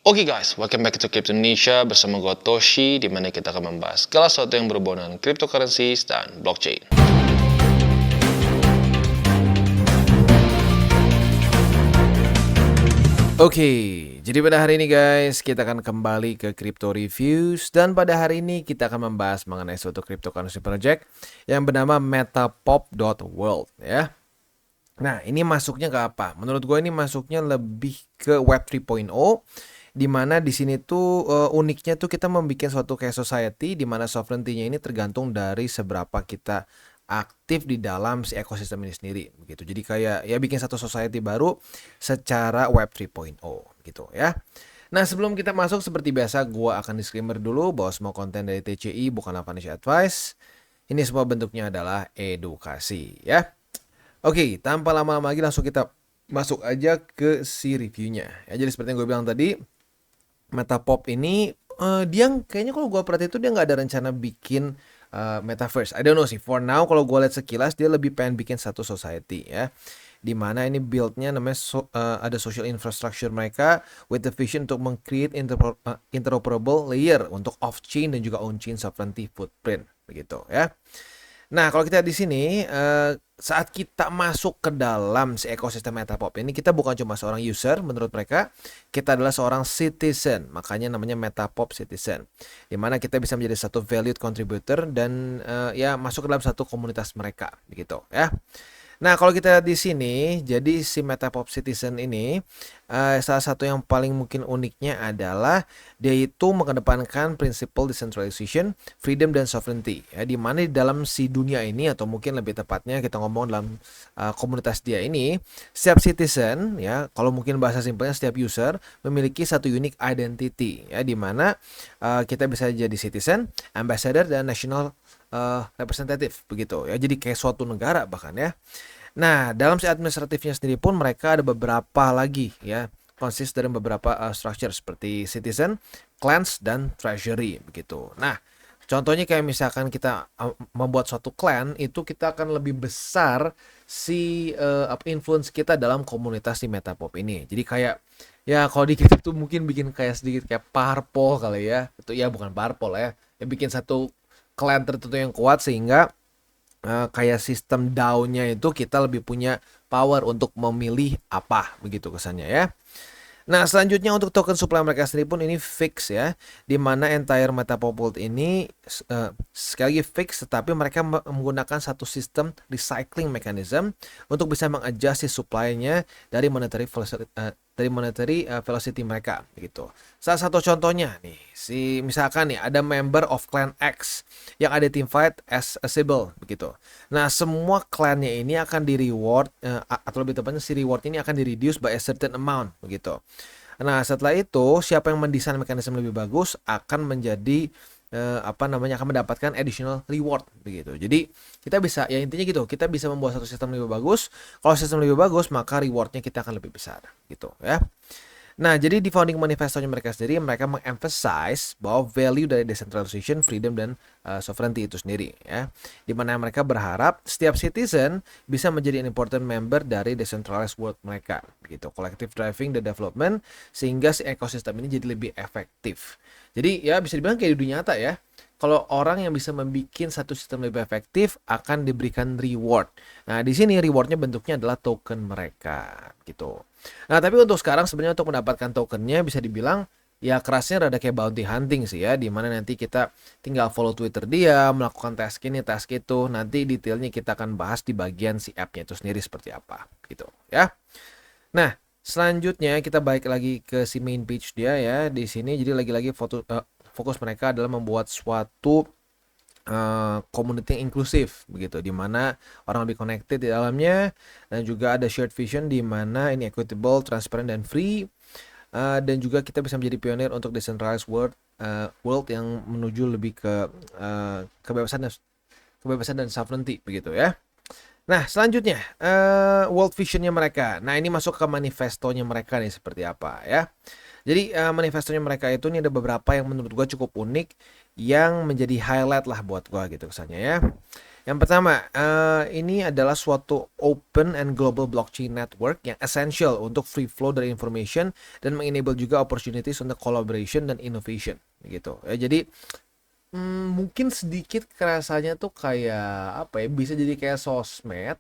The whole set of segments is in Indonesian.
Oke guys, welcome back to Crypto Indonesia bersama gue Toshi, di mana kita akan membahas segala sesuatu yang berhubungan dengan cryptocurrencies dan blockchain. Oke, jadi pada hari ini guys, kita akan kembali ke Crypto Reviews. Dan pada hari ini kita akan membahas mengenai suatu cryptocurrency project yang bernama Metapop.world ya. Nah, ini masuknya ke apa? Menurut gue ini masuknya lebih ke Web 3.0, di mana di sini tuh uniknya tuh kita membuat suatu kayak society di mana sovereignty-nya ini tergantung dari seberapa kita aktif di dalam si ekosistem ini sendiri begitu. Jadi kayak ya bikin satu society baru secara Web 3.0 gitu ya. Nah, sebelum kita masuk seperti biasa gua akan disclaimer dulu bahwa semua konten dari TCI bukanlah financial advice. Ini semua bentuknya adalah edukasi ya. Oke, tanpa lama-lama lagi langsung kita masuk aja ke si reviewnya. Ya, jadi seperti yang gue bilang tadi, Metapop ini dia kayaknya kalau gue perhatiin itu dia nggak ada rencana bikin metaverse. I don't know sih. For now kalau gue lihat sekilas dia lebih pengen bikin satu society ya. Dimana ini buildnya namanya ada social infrastructure mereka with the vision untuk meng-create interoperable layer untuk off-chain dan juga on-chain sovereignty footprint begitu ya. Nah, kalau kita di sini saat kita masuk ke dalam si ekosistem Metapop ini, kita bukan cuma seorang user menurut mereka, kita adalah seorang citizen. Makanya namanya Metapop Citizen. Di mana kita bisa menjadi satu valued contributor dan ya masuk ke dalam satu komunitas mereka begitu ya. Nah, kalau kita di sini, jadi si Metapop Citizen ini salah satu yang paling mungkin uniknya adalah dia itu mengedepankan prinsip decentralization, freedom dan sovereignty. Ya, di mana di dalam si dunia ini atau mungkin lebih tepatnya kita ngomong dalam komunitas dia ini, setiap citizen ya, kalau mungkin bahasa simpelnya setiap user memiliki satu unique identity ya, di mana kita bisa jadi citizen, ambassador dan national representative begitu ya. Jadi kayak suatu negara bahkan ya. Nah, dalam si administratifnya sendiri pun mereka ada beberapa lagi ya, consist dari beberapa structure seperti citizen, clans dan treasury begitu. Nah, contohnya kayak misalkan kita membuat suatu clan, itu kita akan lebih besar si influence kita dalam komunitas di Metapop ini. Jadi kayak ya kalau di kita tuh mungkin bikin kayak sedikit kayak parpol kali ya. Itu ya bukan parpol ya. Ya bikin satu clan tertentu yang kuat sehingga kayak sistem DAO-nya itu kita lebih punya power untuk memilih apa begitu kesannya ya. Nah, selanjutnya untuk token supply mereka sendiri pun ini fix ya, di mana entire Metapop World ini sekali lagi fix, tetapi mereka menggunakan satu sistem recycling mechanism untuk bisa mengadjust si supply-nya dari monetary velocity mereka gitu. Salah satu contohnya nih, si misalkan nih ada member of clan X yang identified as a Sibyl begitu. Nah, semua clannya ini akan di reward atau lebih tepatnya si reward ini akan di reduce by a certain amount begitu. Nah, setelah itu siapa yang mendesain mekanisme lebih bagus akan menjadi akan mendapatkan additional reward begitu. Jadi kita bisa ya intinya gitu, kita bisa membuat satu sistem lebih bagus. Kalau sistem lebih bagus maka rewardnya kita akan lebih besar gitu ya. Nah, jadi di founding manifestonya mereka sendiri, mereka mengemphasize bahwa value dari decentralization, freedom, dan sovereignty itu sendiri ya. Dimana mereka berharap setiap citizen bisa menjadi an important member dari decentralized world mereka gitu. Collective driving the development sehingga si ekosistem ini jadi lebih efektif. Jadi ya bisa dibilang kayak di dunia nyata ya. Kalau orang yang bisa membuat satu sistem lebih efektif akan diberikan reward. Nah, di sini rewardnya bentuknya adalah token mereka gitu. Nah, tapi untuk sekarang sebenarnya untuk mendapatkan tokennya bisa dibilang ya kerasnya rada kayak bounty hunting sih ya, dimana nanti kita tinggal follow Twitter dia, melakukan task ini, task itu, nanti detailnya kita akan bahas di bagian si app-nya itu sendiri seperti apa gitu ya. Nah, selanjutnya kita balik lagi ke si main page dia ya. Di sini jadi lagi-lagi fokus mereka adalah membuat suatu community yang inklusif begitu, di mana orang lebih connected di dalamnya, dan juga ada shared vision di mana ini equitable, transparent dan free, dan juga kita bisa menjadi pionir untuk decentralized world yang menuju lebih ke kebebasan dan sovereignty begitu ya. Nah, selanjutnya world visionnya mereka. Nah, ini masuk ke manifestonya mereka nih seperti apa ya. Jadi manifestonya mereka itu ini ada beberapa yang menurut gua cukup unik yang menjadi highlight lah buat gua gitu kesannya ya. Yang pertama, ini adalah suatu open and global blockchain network yang essential untuk free flow dari information dan mengenable juga opportunities untuk collaboration dan innovation gitu. Ya, jadi mungkin sedikit kerasanya tuh kayak apa ya? Bisa jadi kayak sosmed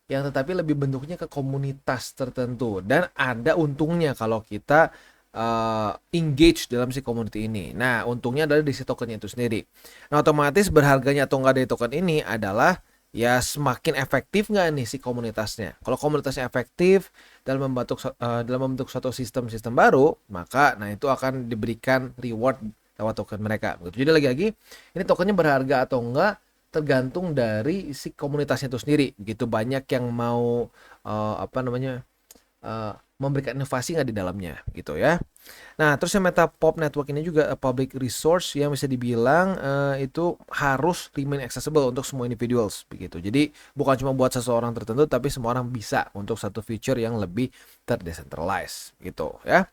yang tetapi lebih bentuknya ke komunitas tertentu dan ada untungnya kalau kita engage dalam si community ini. Nah, untungnya adalah di si tokennya itu sendiri. Nah, otomatis berharganya atau enggak dari token ini adalah ya semakin efektif nggak nih si komunitasnya. Kalau komunitasnya efektif dalam membentuk suatu sistem-sistem baru, maka nah itu akan diberikan reward lewat token mereka. Gitu. Jadi lagi-lagi ini tokennya berharga atau enggak tergantung dari si komunitasnya itu sendiri. Begitu banyak yang mau memberikan inovasi nggak di dalamnya gitu ya. Nah, terus yang Metapop Network ini juga public resource yang bisa dibilang itu harus remain accessible untuk semua individuals begitu. Jadi bukan cuma buat seseorang tertentu, tapi semua orang bisa untuk satu feature yang lebih terdecentralized gitu ya.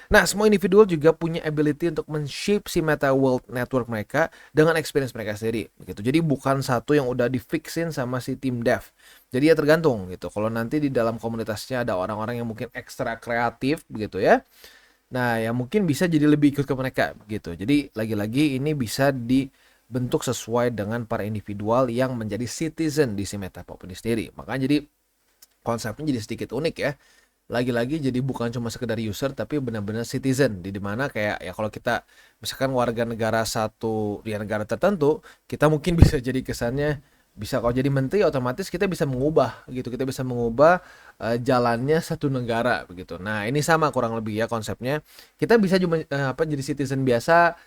Nah, semua individual juga punya ability untuk men-shape si Meta World Network mereka dengan experience mereka sendiri begitu. Jadi bukan satu yang udah di-fixin sama si tim dev. Jadi ya tergantung gitu. Kalau nanti di dalam komunitasnya ada orang-orang yang mungkin ekstra kreatif begitu ya. Nah, ya mungkin bisa jadi lebih ikut ke mereka gitu. Jadi lagi-lagi ini bisa dibentuk sesuai dengan para individual yang menjadi citizen di si Metapop ini sendiri. Makanya jadi konsepnya jadi sedikit unik ya. Lagi-lagi jadi bukan cuma sekedar user tapi benar-benar citizen di dimana kayak ya kalau kita misalkan warga negara satu di negara tertentu, kita mungkin bisa jadi kesannya bisa kalau jadi menteri otomatis kita bisa mengubah gitu, kita bisa mengubah jalannya satu negara begitu. Nah, ini sama kurang lebih ya konsepnya. Kita bisa cuma jadi citizen biasa,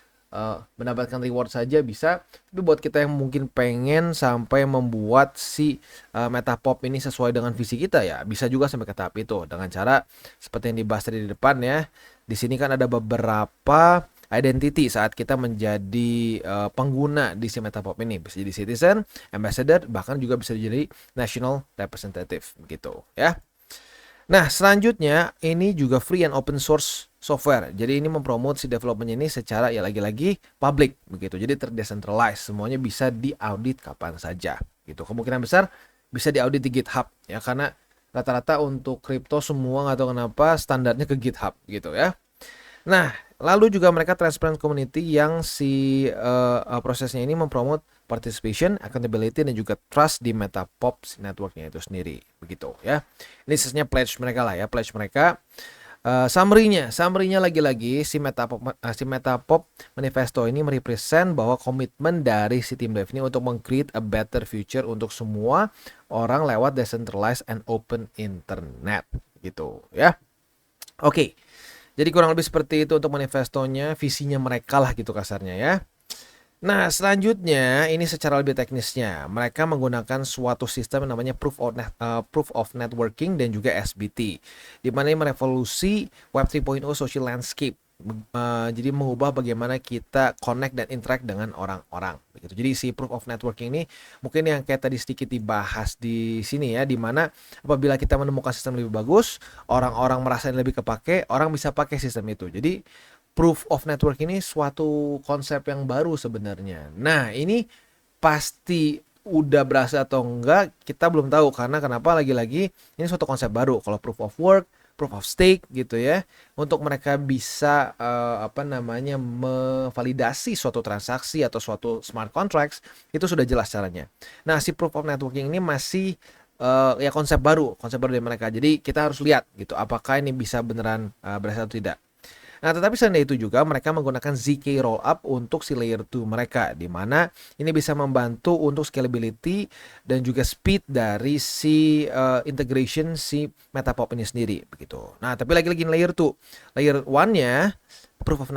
mendapatkan reward saja bisa, tapi buat kita yang mungkin pengen sampai membuat si Metapop ini sesuai dengan visi kita ya bisa juga sampai ke tahap itu dengan cara seperti yang dibahas tadi di depan ya. Di sini kan ada beberapa identity saat kita menjadi pengguna di si Metapop ini, bisa jadi citizen, ambassador, bahkan juga bisa jadi national representative gitu ya. Nah, selanjutnya ini juga free and open source software. Jadi ini mempromot si development ini secara ya lagi-lagi public begitu. Jadi terdecentralized, semuanya bisa diaudit kapan saja gitu. Kemungkinan besar bisa diaudit di GitHub ya karena rata-rata untuk kripto semua nggak tahu kenapa standarnya ke GitHub gitu ya. Nah, lalu juga mereka transparent community yang si prosesnya ini mempromot participation, accountability, dan juga trust di Metapop networknya itu sendiri. Begitu ya. Ini sisanya pledge mereka lah ya. Pledge mereka. Summary-nya lagi-lagi si Metapop manifesto ini merepresent bahwa komitmen dari si tim dev ini untuk meng-create a better future untuk semua orang lewat decentralized and open internet gitu ya. Oke. Jadi kurang lebih seperti itu untuk manifestonya, visinya mereka lah gitu kasarnya ya. Nah, selanjutnya ini secara lebih teknisnya, mereka menggunakan suatu sistem yang namanya proof of networking dan juga SBT, di mana ini merevolusi Web 3.0 social landscape. Jadi mengubah bagaimana kita connect dan interact dengan orang-orang begitu. Jadi si proof of networking ini mungkin yang kayak tadi sedikit dibahas di sini ya, di mana apabila kita menemukan sistem lebih bagus, orang-orang merasa lebih kepake, orang bisa pakai sistem itu. Jadi proof of network ini suatu konsep yang baru sebenarnya. Nah, ini pasti udah berhasil atau enggak kita belum tahu karena kenapa lagi-lagi ini suatu konsep baru. Kalau proof of work, proof of stake gitu ya, untuk mereka bisa memvalidasi suatu transaksi atau suatu smart contracts itu sudah jelas caranya. Nah, si proof of networking ini masih ya konsep baru dari mereka. Jadi kita harus lihat gitu apakah ini bisa beneran berhasil atau tidak. Nah, tetapi selain itu juga mereka menggunakan ZK Rollup untuk si layer 2 mereka, di mana ini bisa membantu untuk scalability dan juga speed dari si integration si Metapop ini sendiri begitu. Nah, tapi lagi-lagi layer 2. Layer 1-nya proof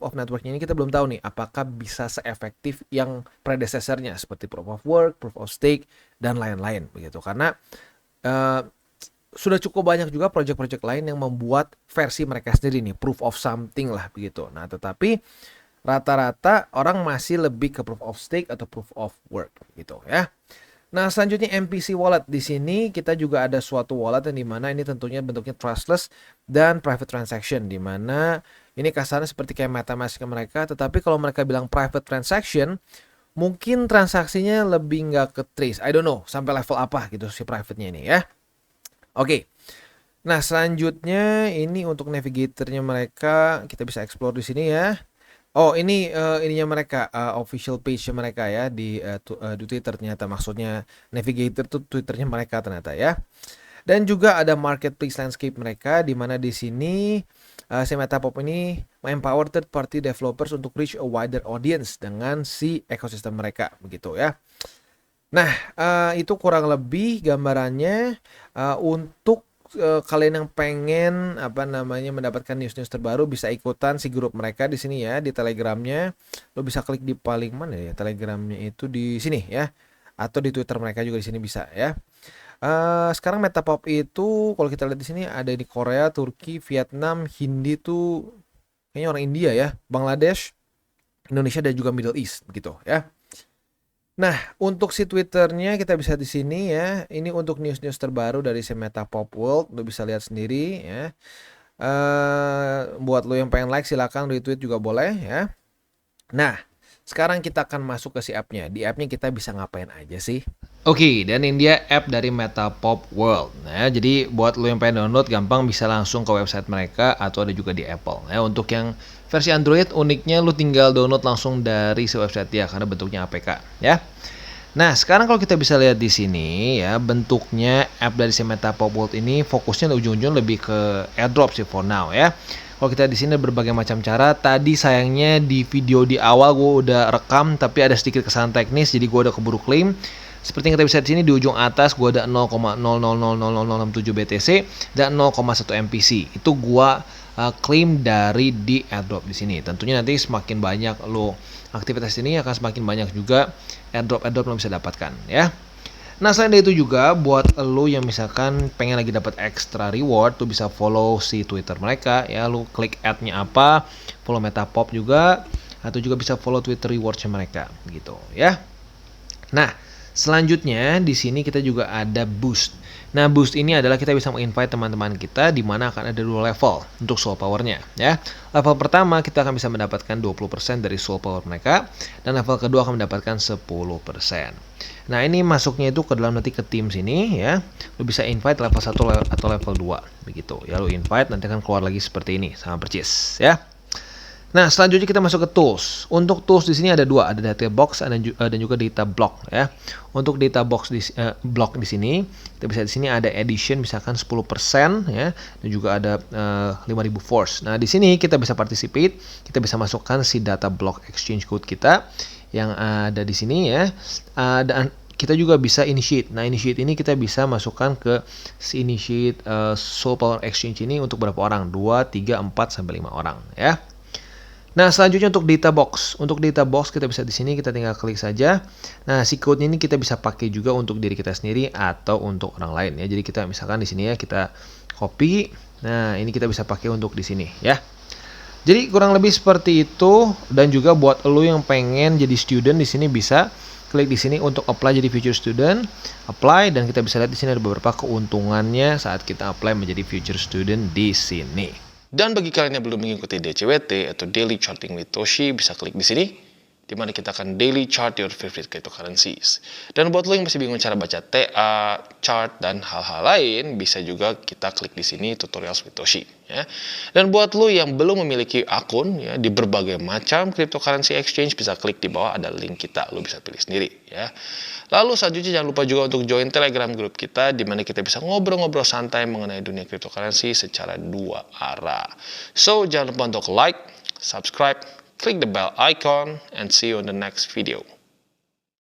of network ini kita belum tahu nih apakah bisa seefektif yang predecessor-nya seperti proof of work, proof of stake dan lain-lain begitu. Karena sudah cukup banyak juga project-project lain yang membuat versi mereka sendiri nih, proof of something lah begitu. Nah, tetapi rata-rata orang masih lebih ke proof of stake atau proof of work gitu ya. Nah, selanjutnya MPC wallet. Di sini kita juga ada suatu wallet yang dimana ini tentunya bentuknya trustless dan private transaction, dimana ini kasarnya seperti kayak MetaMask mereka, tetapi kalau mereka bilang private transaction mungkin transaksinya lebih nggak ke trace. I don't know sampai level apa gitu si private-nya ini ya. Oke. Nah, selanjutnya ini untuk navigatornya mereka, kita bisa explore di sini ya. Oh, ini ininya mereka, official page mereka ya di Twitter ternyata. Maksudnya navigator tuh Twitternya mereka ternyata ya. Dan juga ada marketplace landscape mereka, di mana di sini si Metapop ini empower third party developers untuk reach a wider audience dengan si ekosistem mereka begitu ya. Nah, itu kurang lebih gambarannya untuk kalian yang pengen mendapatkan news-news terbaru bisa ikutan si grup mereka di sini ya di Telegramnya. Lo bisa klik di paling mana ya Telegramnya itu di sini ya, atau di Twitter mereka juga di sini bisa ya. Sekarang Metapop itu kalau kita lihat di sini ada di Korea, Turki, Vietnam, Hindi tuh kayaknya orang India ya, Bangladesh, Indonesia dan juga Middle East gitu ya. Nah, untuk si Twitternya kita bisa di sini ya. Ini untuk news-news terbaru dari si Metapop World. Lo bisa lihat sendiri ya. Buat lo yang pengen like silakan retweet juga boleh ya. Nah, sekarang kita akan masuk ke si app-nya. Di app-nya kita bisa ngapain aja sih? Oke, dan ini dia app dari Metapop World. Nah, jadi buat lo yang pengen download gampang bisa langsung ke website mereka atau ada juga di Apple. Nah, untuk yang versi Android uniknya lo tinggal download langsung dari si website dia karena bentuknya APK ya. Nah, sekarang kalau kita bisa lihat di sini ya, bentuknya app dari si Metapop World ini fokusnya ujung-ujung lebih ke airdrop sih for now ya. Kalau kita di sini berbagai macam cara. Tadi sayangnya di video di awal gue udah rekam tapi ada sedikit kesalahan teknis jadi gue udah keburu klaim. Seperti yang kita bisa di sini di ujung atas gue ada 0,0000067 BTC dan 0,1 MPC. Itu gua klaim dari di airdrop di sini. Tentunya nanti semakin banyak lo aktivitas ini akan semakin banyak juga airdrop lo bisa dapatkan ya. Nah, selain dari itu juga buat lo yang misalkan pengen lagi dapat extra reward tuh bisa follow si Twitter mereka ya. Lo klik ad-nya apa, follow Metapop juga atau juga bisa follow Twitter rewards mereka gitu ya. Nah, selanjutnya di sini kita juga ada boost. Nah, boost ini adalah kita bisa menginvite teman-teman kita di mana akan ada 2 level untuk soul powernya ya. Level pertama kita akan bisa mendapatkan 20% dari soul power mereka dan level kedua akan mendapatkan 10%. Nah, ini masuknya itu ke dalam nanti ke tim sini ya. Lu bisa invite level 1 atau level 2 begitu. Ya lu invite nanti akan keluar lagi seperti ini sama purchase ya. Nah, selanjutnya kita masuk ke tools. Untuk tools di sini ada 2, ada data box dan juga data block ya. Untuk data box block di sini, kita bisa di sini ada edition misalkan 10% ya dan juga ada 5000 force. Nah, di sini kita bisa participate, kita bisa masukkan si data block exchange code kita yang ada di sini ya. Dan kita juga bisa initiate. Nah, initiate ini kita bisa masukkan ke si initiate soul power exchange ini untuk berapa orang? 2, 3, 4 sampai 5 orang ya. Nah, selanjutnya untuk data box. Untuk data box kita bisa di sini kita tinggal klik saja. Nah, si code ini kita bisa pakai juga untuk diri kita sendiri atau untuk orang lain ya. Jadi kita misalkan di sini ya kita copy. Nah, ini kita bisa pakai untuk di sini ya. Jadi kurang lebih seperti itu dan juga buat lo yang pengen jadi student di sini bisa klik di sini untuk apply jadi future student, apply dan kita bisa lihat di sini ada beberapa keuntungannya saat kita apply menjadi future student di sini. Dan bagi kalian yang belum mengikuti DCWT atau Daily Charting with Toshi, bisa klik di sini, di mana kita akan daily chart your favorite cryptocurrencies. Dan buat lo yang masih bingung cara baca TA, chart, dan hal-hal lain, bisa juga kita klik di sini tutorials with Toshi. Ya. Dan buat lo yang belum memiliki akun ya, di berbagai macam cryptocurrency exchange, bisa klik di bawah ada link kita, lo bisa pilih sendiri. Ya. Lalu selanjutnya jangan lupa juga untuk join Telegram group kita di mana kita bisa ngobrol-ngobrol santai mengenai dunia cryptocurrency secara 2 arah. So, jangan lupa untuk like, subscribe, click the bell icon, and see you on the next video.